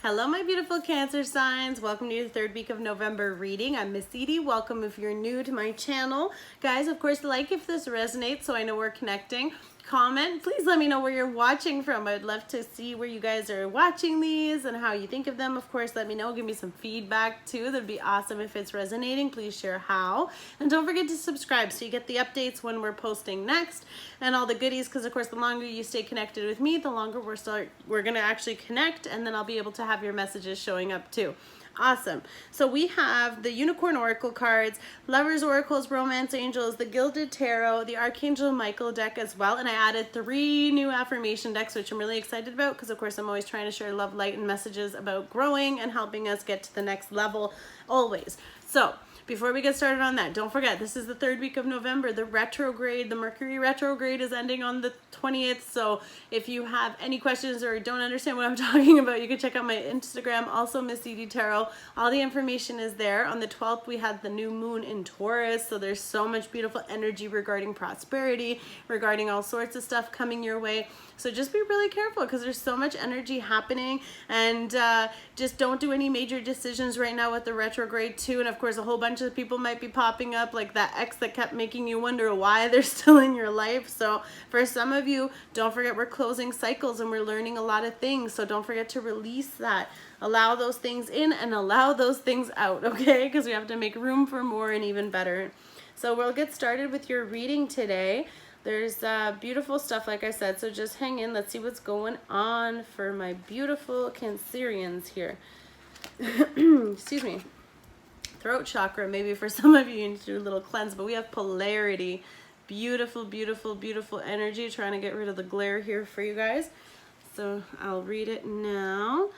Hello, my beautiful Cancer signs. Welcome to your third week of November reading. I'm Miss Edie. Welcome if you're new to my channel. Guys, of course, like if this resonates so I know we're connecting. Comment. Please let me know where you're watching from. I'd love to see where you guys are watching these and how you think of them. Of course, let me know. Give me some feedback too. That'd be awesome if it's resonating. Please share how. And don't forget to subscribe so you get the updates when we're posting next and all the goodies, because of course the longer you stay connected with me, the longer we're gonna actually connect, and then I'll be able to have your messages showing up too. Awesome. So we have the Unicorn Oracle cards, Lovers Oracles, Romance Angels, the Gilded Tarot, the Archangel Michael deck as well. And I added 3 new affirmation decks, which I'm really excited about because, of course, I'm always trying to share love, light, and messages about growing and helping us get to the next level always. So before we get started on that, don't forget, this is the third week of November. The retrograde, the Mercury retrograde is ending on the 20th. So if you have any questions or don't understand what I'm talking about, you can check out my Instagram, also Missedietarot. All the information is there. On the 12th, we had the new moon in Taurus. So there's so much beautiful energy regarding prosperity, regarding all sorts of stuff coming your way. So just be really careful because there's so much energy happening, and just don't do any major decisions right now with the retrograde too. And of course, a whole bunch of people might be popping up, like that ex that kept making you wonder why they're still in your life. So for some of you, don't forget we're closing cycles and we're learning a lot of things. So don't forget to release that. Allow those things in and allow those things out, okay? Because we have to make room for more and even better. So we'll get started with your reading today. There's beautiful stuff, like I said, so just hang in. Let's see what's going on for my beautiful Cancerians here. Excuse me. Throat chakra, maybe for some of you need to do a little cleanse, but we have polarity. Beautiful, beautiful, beautiful energy. Trying to get rid of the glare here for you guys. So I'll read it now.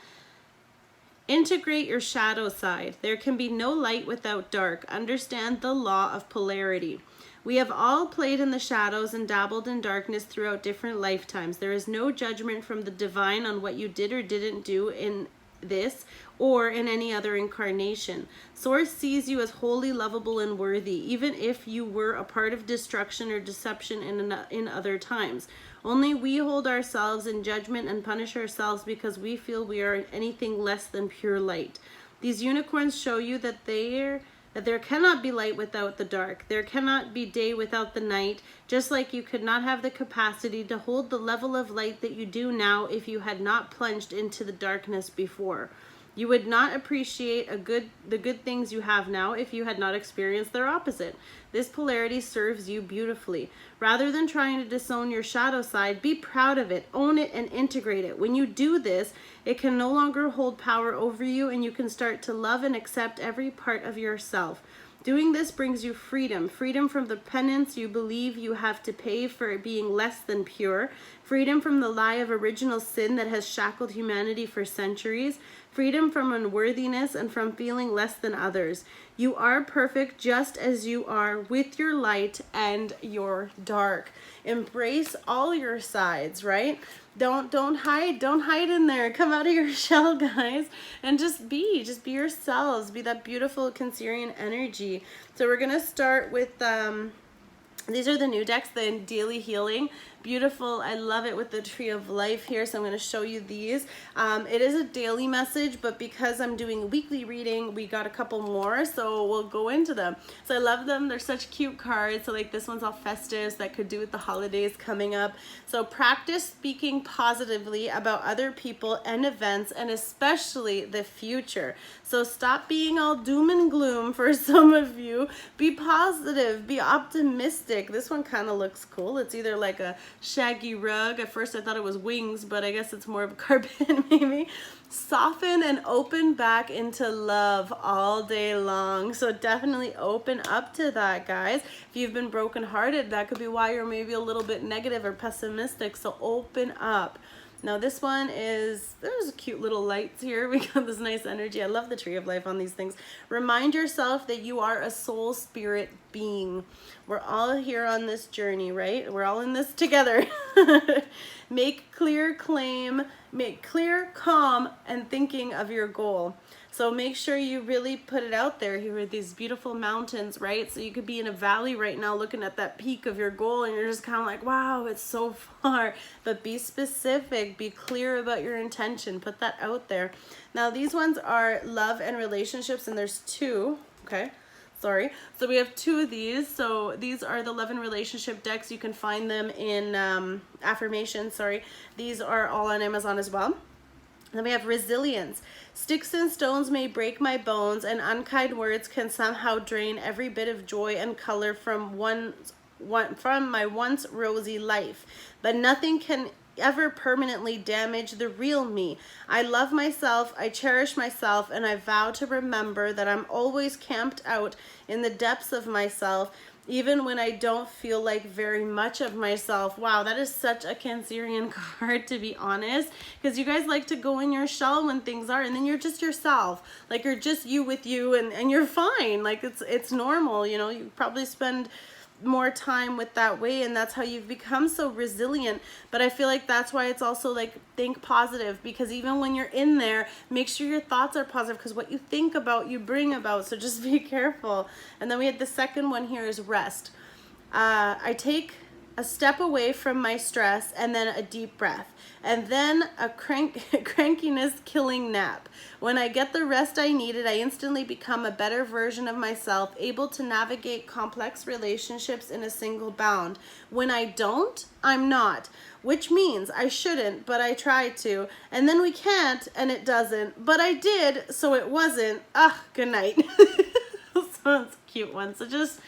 Integrate your shadow side. There can be no light without dark. Understand the law of polarity. We have all played in the shadows and dabbled in darkness throughout different lifetimes. There is no judgment from the divine on what you did or didn't do in this or in any other incarnation. Source sees you as wholly lovable and worthy, even if you were a part of destruction or deception in other times. Only we hold ourselves in judgment and punish ourselves because we feel we are anything less than pure light. These unicorns show you that there cannot be light without the dark. There cannot be day without the night, just like you could not have the capacity to hold the level of light that you do now if you had not plunged into the darkness before. You would not appreciate the good things you have now if you had not experienced their opposite. This polarity serves you beautifully. Rather than trying to disown your shadow side, be proud of it, own it, and integrate it. When you do this, it can no longer hold power over you, and you can start to love and accept every part of yourself. Doing this brings you freedom. Freedom from the penance you believe you have to pay for being less than pure. Freedom from the lie of original sin that has shackled humanity for centuries. Freedom from unworthiness and from feeling less than others. You are perfect just as you are, with your light and your dark. Embrace all your sides, right? Don't hide in there. Come out of your shell, guys, and just be yourselves. Be that beautiful Cancerian energy. So we're gonna start with these are the new decks, the Daily Healing. Beautiful. I love it with the Tree of Life here. So I'm going to show you these. It is a daily message, but because I'm doing a weekly reading, we got a couple more. So we'll go into them. So I love them. They're such cute cards. So like this one's all festive. So that could do with the holidays coming up. So practice speaking positively about other people and events, and especially the future. So stop being all doom and gloom for some of you. Be positive. Be optimistic. This one kind of looks cool. It's either like a shaggy rug. At first I thought it was wings, but I guess it's more of a carpet maybe. Soften and open back into love all day long. So definitely open up to that, guys. If you've been brokenhearted, that could be why you're maybe a little bit negative or pessimistic. So open up. Now this one there's cute little lights here. We got this nice energy. I love the Tree of Life on these things. Remind yourself that you are a soul spirit being. We're all here on this journey, right? We're all in this together. Make clear claim make clear, calm, and thinking of your goal. So make sure you really put it out there. Here are these beautiful mountains, right? So you could be in a valley right now looking at that peak of your goal and you're just kind of like, wow, it's so far. But be specific, be clear about your intention, put that out there. Now these ones are love and relationships, and there's two, okay? Sorry. So we have two of these. So these are the love and relationship decks. You can find them in affirmations, sorry. These are all on Amazon as well. Then we have resilience. Sticks and stones may break my bones, and unkind words can somehow drain every bit of joy and color from my once rosy life. But nothing can ever permanently damage the real me. I love myself, I cherish myself, and I vow to remember that I'm always camped out in the depths of myself, even when I don't feel like very much of myself. Wow, that is such a Cancerian card, to be honest, because you guys like to go in your shell when things are, and then you're just yourself. Like, you're just you with you, and you're fine. Like, it's normal, you know. You probably spend more time with that way, and that's how you've become so resilient. But I feel like that's why it's also like, think positive, because even when you're in there, make sure your thoughts are positive, because what you think about, you bring about. So just be careful. And then we had the second one here is rest. I take a step away from my stress, and then a deep breath, and then a crankiness killing nap. When I get the rest I needed, I instantly become a better version of myself, able to navigate complex relationships in a single bound. When I don't, I'm not, which means I shouldn't, but I try to, and then we can't, and it doesn't, but I did, so it wasn't. Good night. So it's a cute one. So just,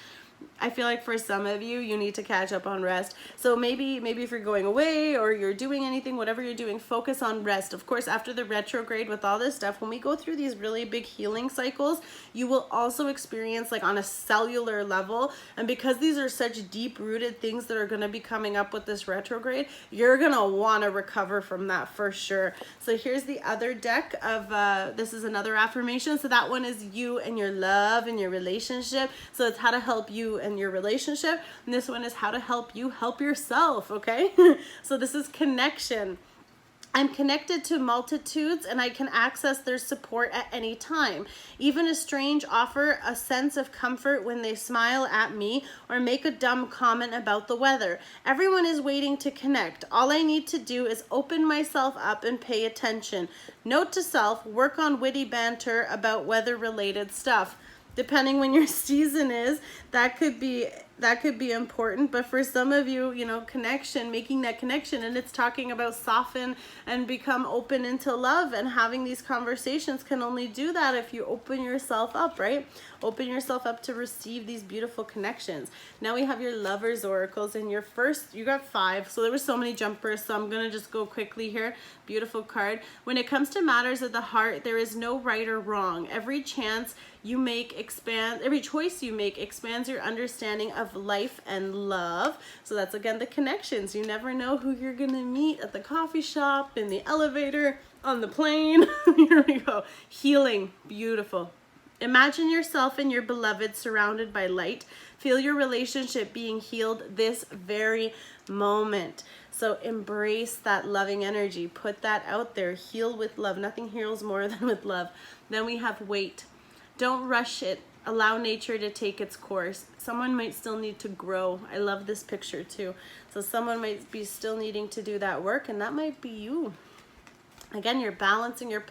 I feel like for some of you, you need to catch up on rest. So maybe if you're going away or you're doing anything, whatever you're doing, focus on rest. Of course, after the retrograde with all this stuff, when we go through these really big healing cycles, you will also experience, like, on a cellular level. And because these are such deep-rooted things that are going to be coming up with this retrograde, you're going to want to recover from that for sure. So here's the other deck of, this is another affirmation. So that one is you and your love and your relationship. So it's how to help you and your relationship, and this one is how to help you help yourself. Okay. So this is connection. I'm connected to multitudes, and I can access their support at any time. Even a strange offer a sense of comfort when they smile at me or make a dumb comment about the weather. Everyone is waiting to connect. All I need to do is open myself up and pay attention. Note to self, work on witty banter about weather-related stuff. Depending when your season is, that could be important. But for some of you, you know, connection, making that connection, and it's talking about soften and become open into love, and having these conversations can only do that if you open yourself up, right? Open yourself up to receive these beautiful connections. Now we have your lovers oracles, and your first, you got 5. So there were so many jumpers, so I'm going to just go quickly here. Beautiful card. When it comes to matters of the heart, there is no right or wrong. Every choice you make expands your understanding of life and love. So that's, again, the connections. You never know who you're gonna meet at the coffee shop, in the elevator, on the plane. Here we go. Healing. Beautiful. Imagine yourself and your beloved surrounded by light. Feel your relationship being healed this very moment. So embrace that loving energy. Put that out there. Heal with love. Nothing heals more than with love. Then we have wait. Don't rush it. Allow nature to take its course. Someone might still need to grow. I love this picture too. So someone might be still needing to do that work, and that might be you. Again, you're balancing you're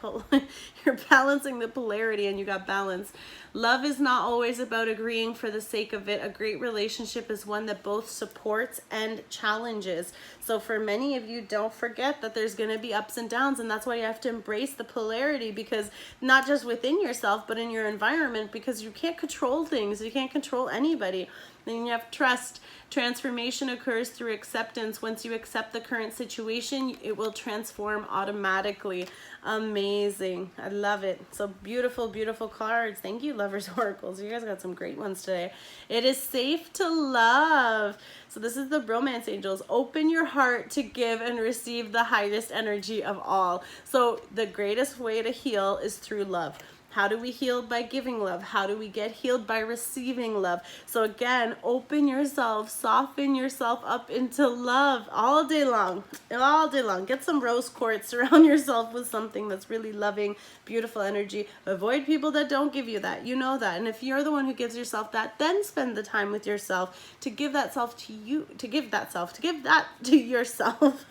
balancing the polarity, and you got balance. Love is not always about agreeing for the sake of it. A great relationship is one that both supports and challenges. So for many of you, don't forget that there's going to be ups and downs, and that's why you have to embrace the polarity, because not just within yourself, but in your environment, because you can't control things. You can't control anybody. Then you have trust. Transformation occurs through acceptance. Once you accept the current situation, it will transform automatically. Amazing. I love it. So beautiful, beautiful cards. Thank you, Lovers Oracles. You guys got some great ones today. It is safe to love. So this is the Bromance Angels. Open your heart to give and receive the highest energy of all. So the greatest way to heal is through love. How do we heal? By giving love. How do we get healed? By receiving love. So again, open yourself, soften yourself up into love all day long. All day long. Get some rose quartz. Surround yourself with something that's really loving, beautiful energy. Avoid people that don't give you that. You know that. And if you're the one who gives yourself that, then spend the time with yourself to give that self to you, to give that to yourself.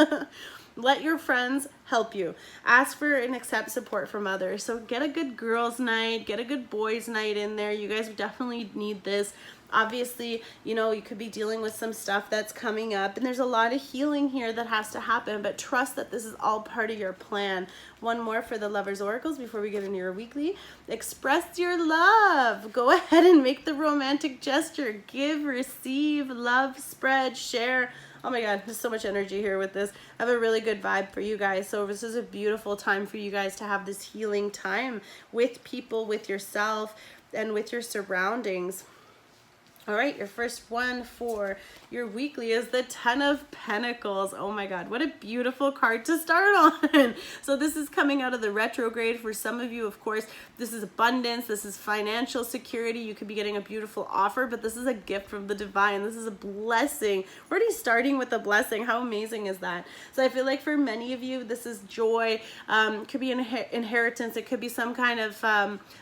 Let your friends help you. Ask for and accept support from others. So get a good girls' night, get a good boys' night in there. You guys definitely need this. Obviously, you know, you could be dealing with some stuff that's coming up, and there's a lot of healing here that has to happen, but trust that this is all part of your plan. One more for the Lovers Oracles before we get into your weekly. Express your love. Go ahead and make the romantic gesture. Give, receive, love, spread, share. Oh my God, there's so much energy here with this. I have a really good vibe for you guys. So this is a beautiful time for you guys to have this healing time with people, with yourself, and with your surroundings. All right, your first one for your weekly is the Ten of Pentacles. Oh my God, what a beautiful card to start on. So this is coming out of the retrograde. For some of you, of course, this is abundance. This is financial security. You could be getting a beautiful offer, but this is a gift from the divine. This is a blessing. We're already starting with a blessing. How amazing is that? So I feel like for many of you, this is joy. Could be an inheritance. It could be some kind of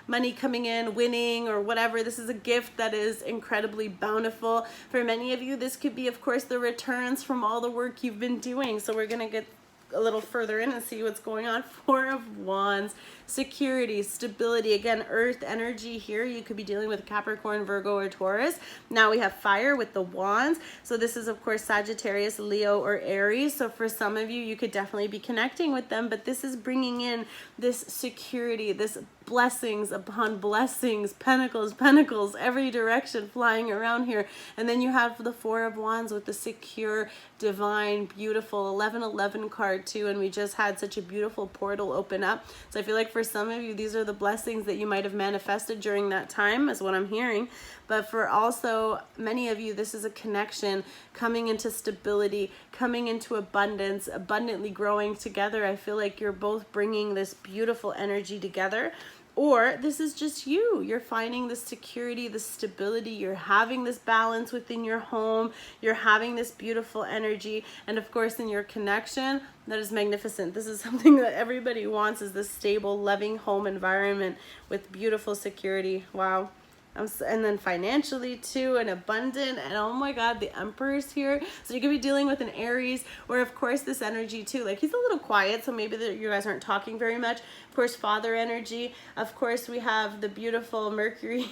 money coming in, winning, or whatever. This is a gift that is incredibly bountiful. For many of you, this could be, of course, the returns from all the work you've been doing. So we're going to get a little further in and see what's going on. Four of Wands, security, stability. Again, earth energy here. You could be dealing with Capricorn, Virgo, or Taurus. Now we have fire with the Wands. So this is, of course, Sagittarius, Leo, or Aries. So for some of you, you could definitely be connecting with them, but this is bringing in this security, this blessings upon blessings, pentacles, every direction flying around here. And then you have the Four of Wands with the secure, divine, beautiful 1111 card too. And we just had such a beautiful portal open up. So I feel like for some of you, these are the blessings that you might have manifested during that time, is what I'm hearing. But for also many of you, this is a connection coming into stability, coming into abundance, abundantly growing together. I feel like you're both bringing this beautiful energy together. Or this is just you. You're finding the security, the stability. You're having this balance within your home. You're having this beautiful energy. And of course, in your connection, that is magnificent. This is something that everybody wants, is this stable, loving home environment with beautiful security. Wow. And then financially too, and abundant, and oh my God, the Emperor's here. So you could be dealing with an Aries, or of course this energy too, like he's a little quiet, so maybe you guys aren't talking very much. Of course, father energy. Of course, we have the beautiful Mercury.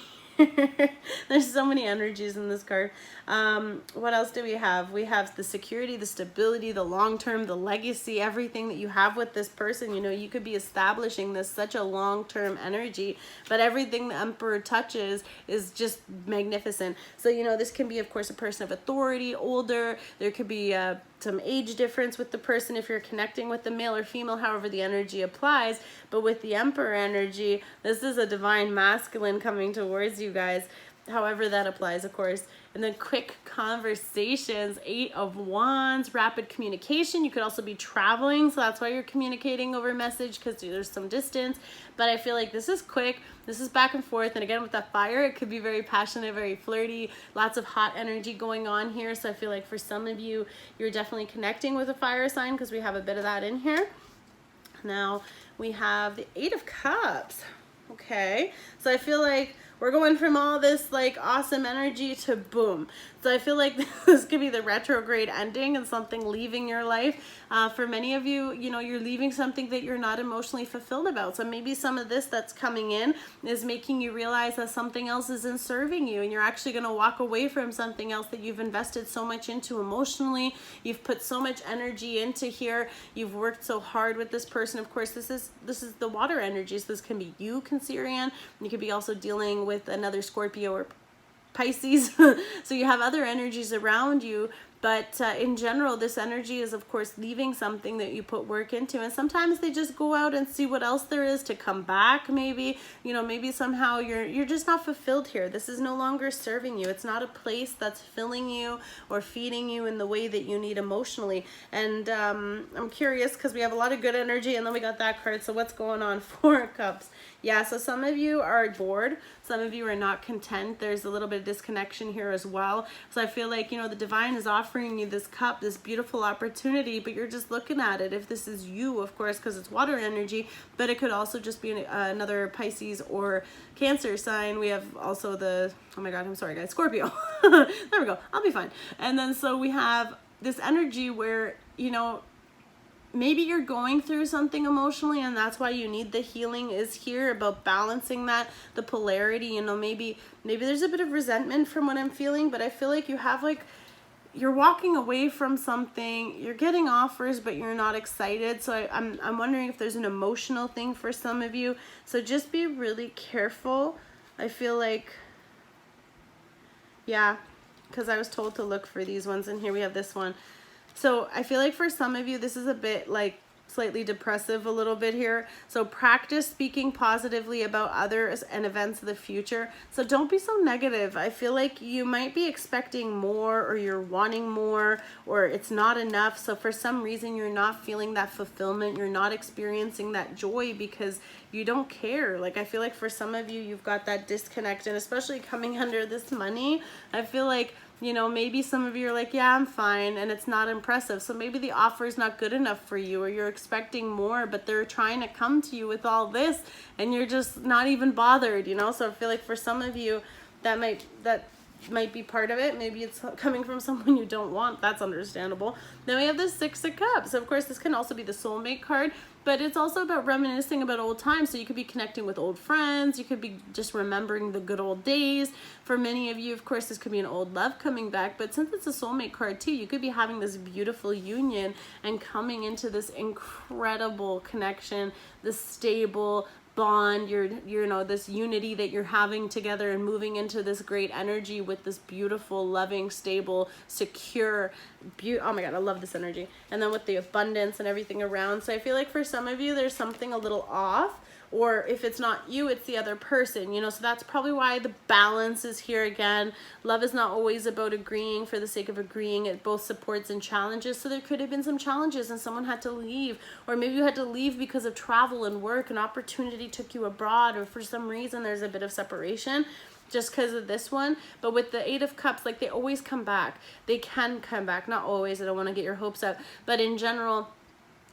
There's so many energies in this card. What else do we have? We have the security, the stability, the long-term, the legacy, everything that you have with this person. You know, you could be establishing this such a long-term energy, but everything the Emperor touches is just magnificent. So, you know, this can be, of course, a person of authority, older. There could be some age difference with the person if you're connecting with the male or female, however the energy applies. But with the Emperor energy, this is a divine masculine coming towards you guys, however that applies, of course. And then quick conversations, Eight of Wands, rapid communication. You could also be traveling, so that's why you're communicating over message, because there's some distance. But I feel like this is quick, this is back and forth. And again, with that fire, it could be very passionate, very flirty, lots of hot energy going on here. So I feel like for some of you, you're definitely connecting with a fire sign, because we have a bit of that in here. Now we have the Eight of Cups. Okay, so I feel like we're going from all this like awesome energy to boom. So I feel like this could be the retrograde ending and something leaving your life. For many of you, you know, you're leaving something that you're not emotionally fulfilled about. So maybe some of this that's coming in is making you realize that something else isn't serving you, and you're actually going to walk away from something else that you've invested so much into emotionally. You've put so much energy into here. You've worked so hard with this person. Of course, this is the water energies. This can be you, Cancerian. You could be also dealing with another Scorpio or Pisces. So you have other energies around you But in general, this energy is, of course, leaving something that you put work into. And sometimes they just go out and see what else there is to come back. Maybe, you know, maybe somehow you're just not fulfilled here. This is no longer serving you. It's not a place that's filling you or feeding you in the way that you need emotionally. And I'm curious because we have a lot of good energy, and then we got that card. So what's going on? Four of Cups. Yeah, so some of you are bored. Some of you are not content. There's a little bit of disconnection here as well. So I feel like, you know, the divine is offering you this cup, this beautiful opportunity, but you're just looking at it. If this is you, of course, because it's water energy, but it could also just be another Pisces or Cancer sign. We have also the, oh my God, I'm sorry guys, Scorpio. There we go. I'll be fine. And then so we have this energy where, you know, maybe you're going through something emotionally, and that's why you need the healing is here, about balancing that, the polarity. You know, maybe there's a bit of resentment from what I'm feeling, but I feel like you have, like, you're walking away from something, you're getting offers, but you're not excited. So I'm wondering if there's an emotional thing for some of you. So just be really careful. I feel like, yeah, because I was told to look for these ones, and here we have this one. So I feel like for some of you, this is a bit like slightly depressive a little bit here. So practice speaking positively about others and events of the future. So don't be so negative. I feel like you might be expecting more, or you're wanting more, or it's not enough. So for some reason, you're not feeling that fulfillment. You're not experiencing that joy because you don't care. Like, I feel like for some of you, you've got that disconnect, and especially coming under this money, I feel like, you know, maybe some of you are like, yeah, I'm fine, and it's not impressive. So maybe the offer is not good enough for you, or you're expecting more, but they're trying to come to you with all this, and you're just not even bothered, you know? So I feel like for some of you, that might be part of it. Maybe it's coming from someone you don't want. That's understandable. Then we have the Six of Cups. So of course, this can also be the soulmate card, but it's also about reminiscing about old times. So you could be connecting with old friends. You could be just remembering the good old days. For many of you, of course, this could be an old love coming back. But since it's a soulmate card too, you could be having this beautiful union and coming into this incredible connection, this stable bond, you know, this unity that you're having together, and moving into this great energy with this beautiful, loving, stable, secure, oh my God, I love this energy. And then with the abundance and everything around. So I feel like for some of you, there's something a little off, or if it's not you, it's the other person, you know, so that's probably why the balance is here again. Love is not always about agreeing for the sake of agreeing. It both supports and challenges. So there could have been some challenges and someone had to leave, or maybe you had to leave because of travel and work, an opportunity took you abroad, or for some reason there's a bit of separation just because of this one. But with the Eight of Cups, like, they always come back. They can come back, not always. I don't want to get your hopes up, but in general,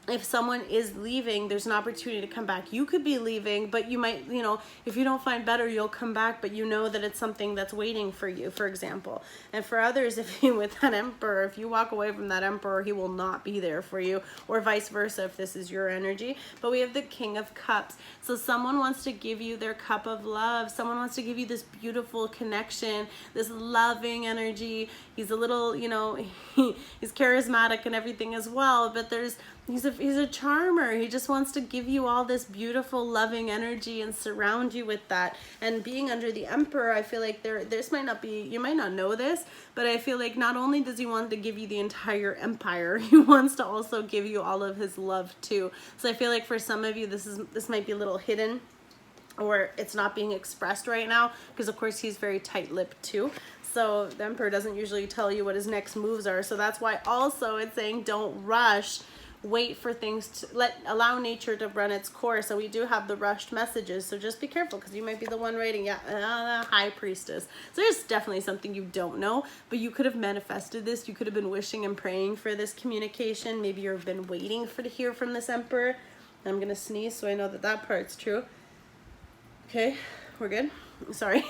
if someone is leaving, there's an opportunity to come back. You could be leaving, but you might, you know, if you don't find better, you'll come back, but you know that it's something that's waiting for you, for example. And for others, if you, with that Emperor, if you walk away from that Emperor, he will not be there for you, or vice versa if this is your energy. But we have the King of Cups. So someone wants to give you their cup of love. Someone wants to give you this beautiful connection, this loving energy. He's a little, you know, he's charismatic and everything as well, but he's a charmer. He just wants to give you all this beautiful, loving energy and surround you with that. And being under the Emperor, I feel like this might not be, you might not know this, but I feel like not only does he want to give you the entire empire, he wants to also give you all of his love too. So I feel like for some of you, this might be a little hidden, or it's not being expressed right now, because of course he's very tight-lipped too. So the Emperor doesn't usually tell you what his next moves are. So that's why also it's saying don't rush. Wait for things to allow nature to run its course. So we do have the rushed messages, so just be careful, because you might be the one writing, High Priestess. So there's definitely something you don't know, but you could have manifested this. You could have been wishing and praying for this communication. Maybe you've been waiting to hear from this Emperor. I'm gonna sneeze so I know that that part's true. Okay, we're good. Sorry.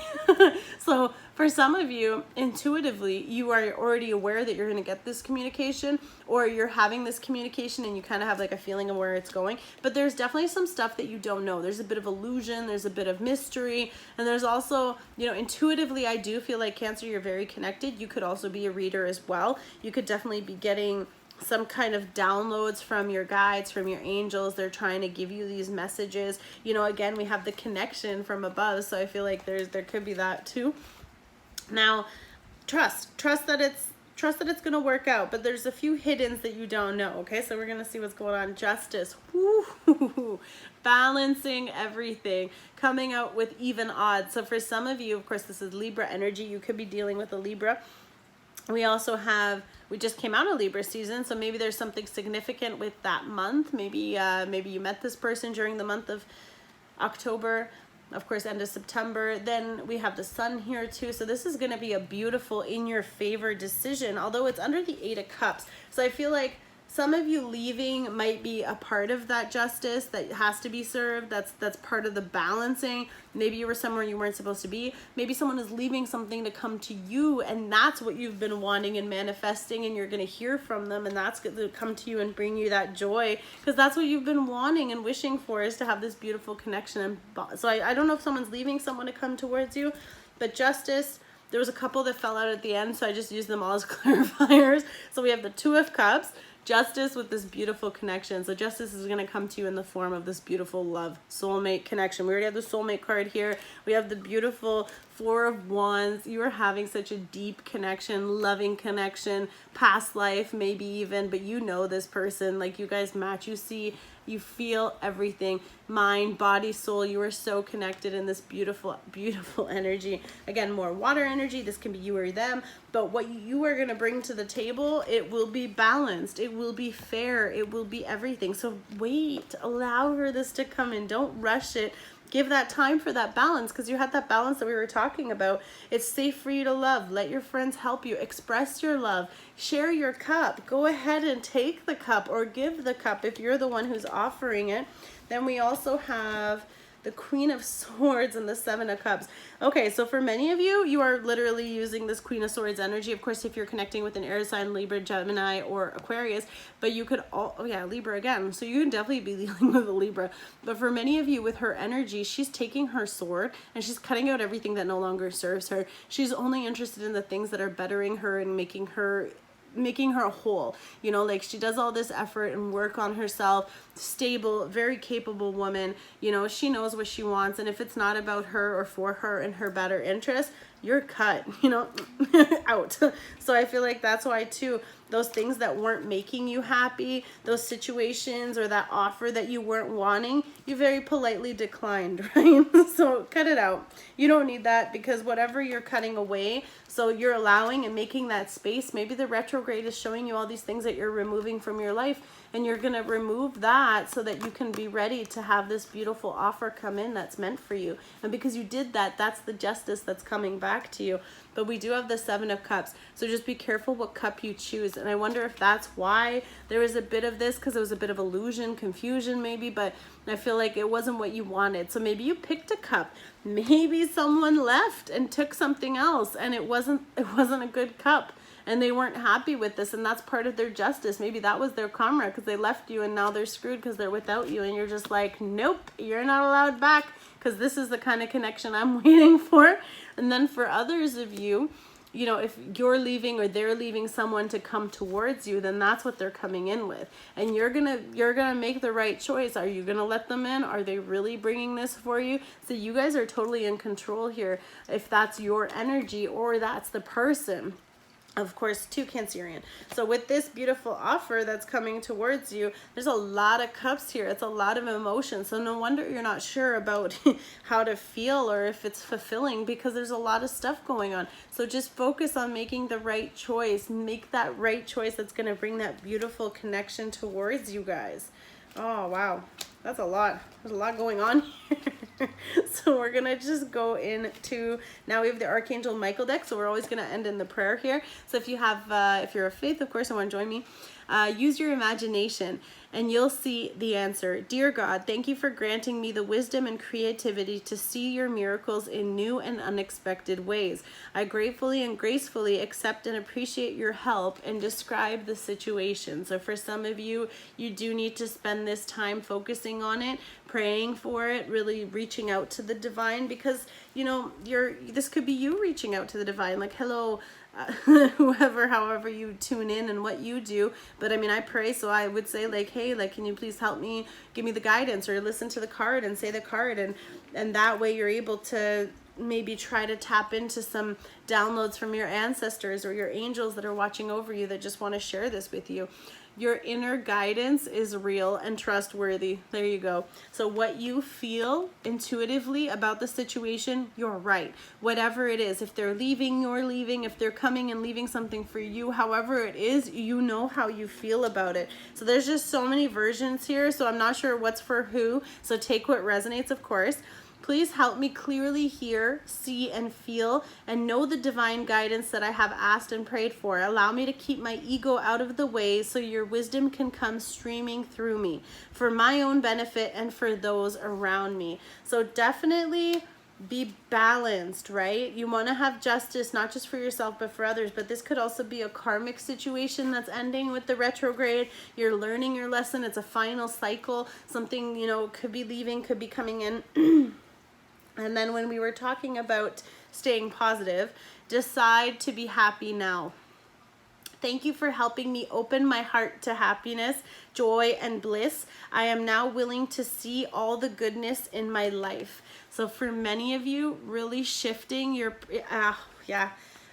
So for some of you, intuitively, you are already aware that you're going to get this communication, or you're having this communication and you kind of have like a feeling of where it's going. But there's definitely some stuff that you don't know. There's a bit of illusion, there's a bit of mystery, and there's also, you know, intuitively, I do feel like Cancer, you're very connected. You could also be a reader as well. You could definitely be getting some kind of downloads from your guides, from your angels. They're trying to give you these messages. You know, again, we have the connection from above, so I feel like there could be that too. Now, trust that trust that it's going to work out, but there's a few hiddens that you don't know. Okay, so we're going to see what's going on. Justice. Woo. Balancing everything, coming out with even odds. So for some of you, of course, this is Libra energy. You could be dealing with a Libra. We just came out of Libra season, so maybe there's something significant with that month. Maybe you met this person during the month of October, of course, end of September. Then we have the sun here too. So this is going to be a beautiful in your favor decision, although it's under the 8 of Cups. So I feel like some of you leaving might be a part of that justice that has to be served. That's part of the balancing. Maybe you were somewhere you weren't supposed to be. Maybe someone is leaving something to come to you, and that's what you've been wanting and manifesting, and you're going to hear from them, and that's going to come to you and bring you that joy, because that's what you've been wanting and wishing for, is to have this beautiful connection. And so I don't know if someone's leaving someone to come towards you, but justice. There was a couple that fell out at the end, so I just used them all as clarifiers. So we have the 2 of Cups, justice with this beautiful connection. So justice is going to come to you in the form of this beautiful love, soulmate connection. We already have the soulmate card here. We have the beautiful 4 of Wands. You are having such a deep connection, loving connection, past life maybe even, but you know this person, like you guys match. You see, you feel everything, mind, body, soul. You are so connected in this beautiful, beautiful energy. Again, more water energy. This can be you or them, but what you are going to bring to the table, it will be balanced. It will be fair. It will be everything. So wait, allow for this to come in. Don't rush it. Give that time for that balance, because you had that balance that we were talking about. It's safe for you to love. Let your friends help you. Express your love. Share your cup. Go ahead and take the cup or give the cup if you're the one who's offering it. Then we also have the Queen of Swords and the 7 of Cups. Okay, so for many of you, you are literally using this Queen of Swords energy. Of course, if you're connecting with an air sign, Libra, Gemini, or Aquarius, but you could Libra again. So you can definitely be dealing with a Libra. But for many of you, with her energy, she's taking her sword and she's cutting out everything that no longer serves her. She's only interested in the things that are bettering her and making her whole. You know, like she does all this effort and work on herself, stable, very capable woman. You know, she knows what she wants, and if it's not about her or for her and her better interest, you're cut, you know, out. So I feel like that's why too, those things that weren't making you happy, those situations or that offer that you weren't wanting, you very politely declined, right? So cut it out. You don't need that, because whatever you're cutting away, so you're allowing and making that space. Maybe the retrograde is showing you all these things that you're removing from your life, and you're going to remove that so that you can be ready to have this beautiful offer come in that's meant for you. And because you did that, that's the justice that's coming back to you. But we do have the 7 of Cups. So just be careful what cup you choose. And I wonder if that's why there was a bit of this, because it was a bit of illusion, confusion maybe, but I feel like it wasn't what you wanted. So maybe you picked a cup. Maybe someone left and took something else, and it wasn't a good cup, and they weren't happy with this, and that's part of their justice. Maybe that was their karma, because they left you and now they're screwed because they're without you, and you're just like, nope, you're not allowed back, because this is the kind of connection I'm waiting for. And then for others of you, you know, if you're leaving or they're leaving someone to come towards you, then that's what they're coming in with. And you're gonna make the right choice. Are you gonna let them in? Are they really bringing this for you? So you guys are totally in control here, if that's your energy or that's the person. Of course, too, Cancerian. So with this beautiful offer that's coming towards you, there's a lot of cups here. It's a lot of emotion. So no wonder you're not sure about how to feel or if it's fulfilling, because there's a lot of stuff going on. So just focus on making the right choice. Make that right choice that's going to bring that beautiful connection towards you guys. Oh, wow. That's a lot. There's a lot going on here. So we're going to just go into, now we have the Archangel Michael deck. So we're always going to end in the prayer here. So if you have, if you're of faith, of course, and want to join me, use your imagination and you'll see the answer. Dear God, thank you for granting me the wisdom and creativity to see your miracles in new and unexpected ways. I gratefully and gracefully accept and appreciate your help and describe the situation. So for some of you, you do need to spend this time focusing on it, praying for it, really reaching out to the divine, because, you know, this could be you reaching out to the divine, like, hello, whoever, however you tune in and what you do. But I mean, I pray, so I would say, like, hey, like, can you please help me, give me the guidance, or listen to the card and say the card, and that way you're able to maybe try to tap into some downloads from your ancestors or your angels that are watching over you that just want to share this with you. Your inner guidance is real and trustworthy. There you go. So what you feel intuitively about the situation, you're right. Whatever it is, if they're leaving, you're leaving. If they're coming and leaving something for you, however it is, you know how you feel about it. So there's just so many versions here. So I'm not sure what's for who. So take what resonates, of course. Please help me clearly hear, see, and feel, and know the divine guidance that I have asked and prayed for. Allow me to keep my ego out of the way so your wisdom can come streaming through me for my own benefit and for those around me. So definitely be balanced, right? You want to have justice, not just for yourself, but for others. But this could also be a karmic situation that's ending with the retrograde. You're learning your lesson. It's a final cycle. Something, you know, could be leaving, could be coming in. And then when we were talking about staying positive, decide to be happy now. Thank you for helping me open my heart to happiness, joy, and bliss. I am now willing to see all the goodness in my life. So for many of you, really shifting your, yeah.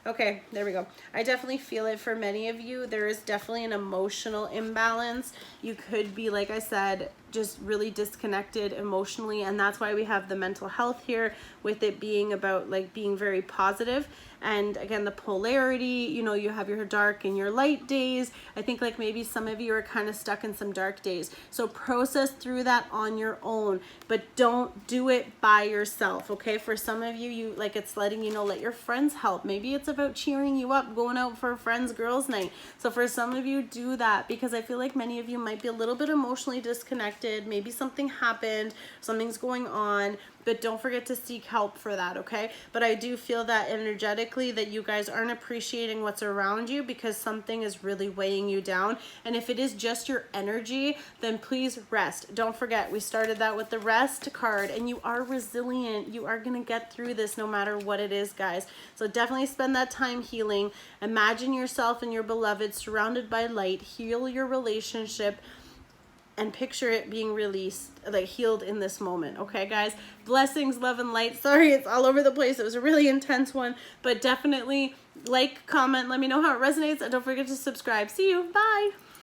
Okay, there we go. I definitely feel it for many of you. There is definitely an emotional imbalance. You could be, like I said, just really disconnected emotionally, and that's why we have the mental health here, with it being about like being very positive. And again, the polarity, you know, you have your dark and your light days. I think like maybe some of you are kind of stuck in some dark days. So process through that on your own, but don't do it by yourself, okay? For some of you, like it's letting you know, let your friends help. Maybe it's about cheering you up, going out for a friend's girls' night. So for some of you, do that, because I feel like many of you might be a little bit emotionally disconnected. Maybe something happened, something's going on, but don't forget to seek help for that, okay? But I do feel that energetically that you guys aren't appreciating what's around you because something is really weighing you down. And if it is just your energy, then please rest. Don't forget, we started that with the rest card, and you are resilient. You are gonna get through this no matter what it is, guys. So definitely spend that time healing. Imagine yourself and your beloved surrounded by light. Heal your relationship and picture it being released, like healed in this moment. Okay, guys? Blessings, love, and light. Sorry, it's all over the place. It was a really intense one, but definitely like, comment, let me know how it resonates, and don't forget to subscribe. See you. Bye.